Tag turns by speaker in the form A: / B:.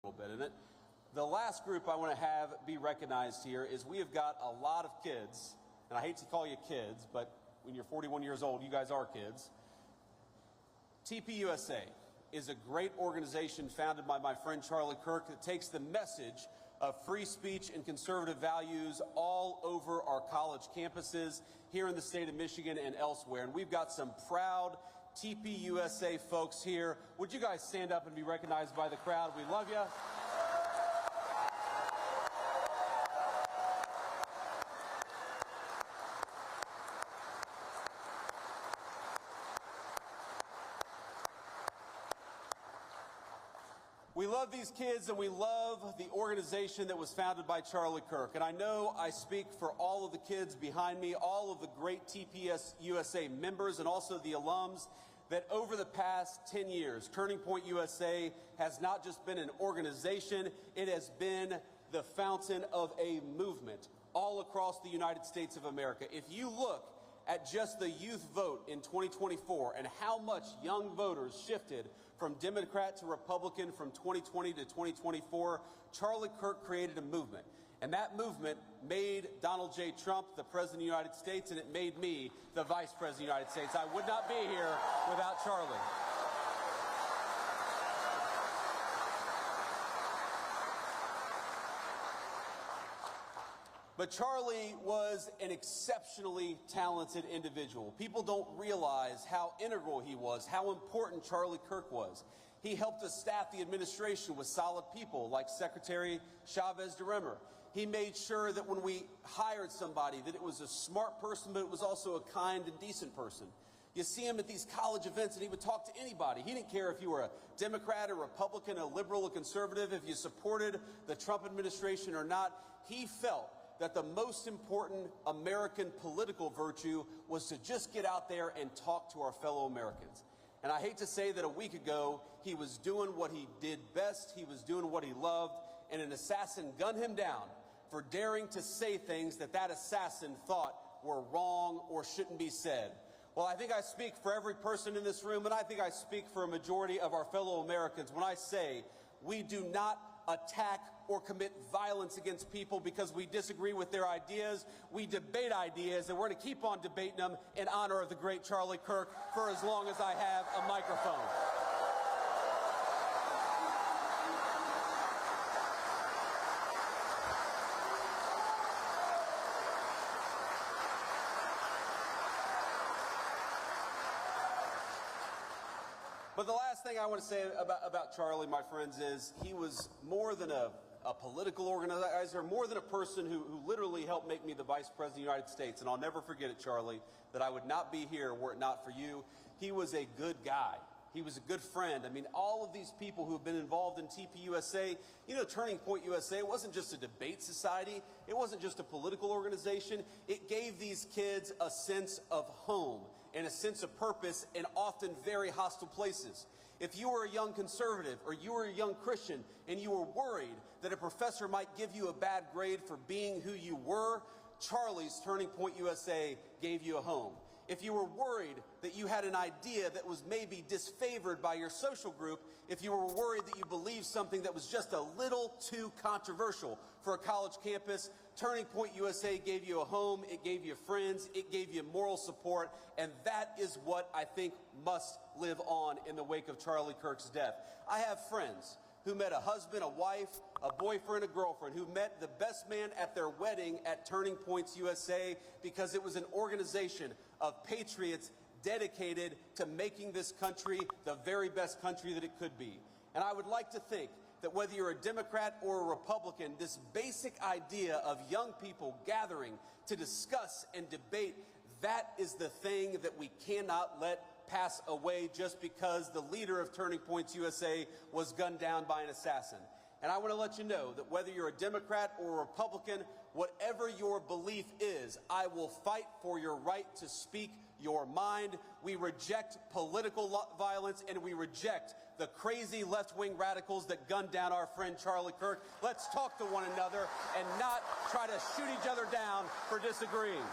A: little bit in it. The last group I want to have be recognized here is we have got a lot of kids, and I hate to call you kids, but when you're 41 years old, you guys are kids. TPUSA is a great organization founded by my friend Charlie Kirk that takes the message of free speech and conservative values all over our college campuses here in the state of Michigan and elsewhere. And we've got some proud TPUSA folks here. Would you guys stand up and be recognized by the crowd? We love you. We love these kids, and we love the organization that was founded by Charlie Kirk. And I know I speak for all of the kids behind me, all of the great TPUSA members, and also the alums, that over the past 10 years, Turning Point USA has not just been an organization, it has been the fountain of a movement all across the United States of America. If you look at just the youth vote in 2024 and how much young voters shifted from Democrat to Republican from 2020 to 2024, Charlie Kirk created a movement. And that movement made Donald J. Trump the President of the United States, and it made me the Vice President of the United States. I would not be here without Charlie. But Charlie was an exceptionally talented individual. People don't realize how integral he was, how important Charlie Kirk was. He helped us staff the administration with solid people like Secretary Chavez DeRemer. He made sure that when we hired somebody that it was a smart person, but it was also a kind and decent person. You see him at these college events, and he would talk to anybody. He didn't care if you were a Democrat, a Republican, a liberal, a conservative, if you supported the Trump administration or not. He felt that the most important American political virtue was to just get out there and talk to our fellow Americans. And I hate to say that a week ago, he was doing what he did best, he was doing what he loved, and an assassin gunned him down for daring to say things that that assassin thought were wrong or shouldn't be said. Well, I think I speak for every person in this room, and I think I speak for a majority of our fellow Americans when I say we do not attack or commit violence against people because we disagree with their ideas. We debate ideas, and we're going to keep on debating them in honor of the great Charlie Kirk for as long as I have a microphone. But the last thing I want to say about Charlie, my friends, is he was more than a political organizer, more than a person who literally helped make me the Vice President of the United States. And I'll never forget it, Charlie, that I would not be here were it not for you. He was a good guy. He was a good friend. I mean, all of these people who have been involved in TPUSA, you know, Turning Point USA wasn't just a debate society. It wasn't just a political organization. It gave these kids a sense of home and a sense of purpose in often very hostile places. If you were a young conservative or you were a young Christian and you were worried that a professor might give you a bad grade for being who you were, Charlie's Turning Point USA gave you a home. If you were worried that you had an idea that was maybe disfavored by your social group, if you were worried that you believed something that was just a little too controversial for a college campus, Turning Point USA gave you a home, it gave you friends, it gave you moral support, and that is what I think must live on in the wake of Charlie Kirk's death. I have friends who met a husband, a wife, a boyfriend, a girlfriend, who met the best man at their wedding at Turning Points USA because it was an organization of patriots dedicated to making this country the very best country that it could be. And I would like to think that whether you're a Democrat or a Republican, this basic idea of young people gathering to discuss and debate, that is the thing that we cannot let pass away just because the leader of Turning Points USA was gunned down by an assassin. And I want to let you know that whether you're a Democrat or a Republican, whatever your belief is, I will fight for your right to speak your mind. We reject political violence, and we reject the crazy left-wing radicals that gunned down our friend Charlie Kirk. Let's talk to one another and not try to shoot each other down for disagreeing.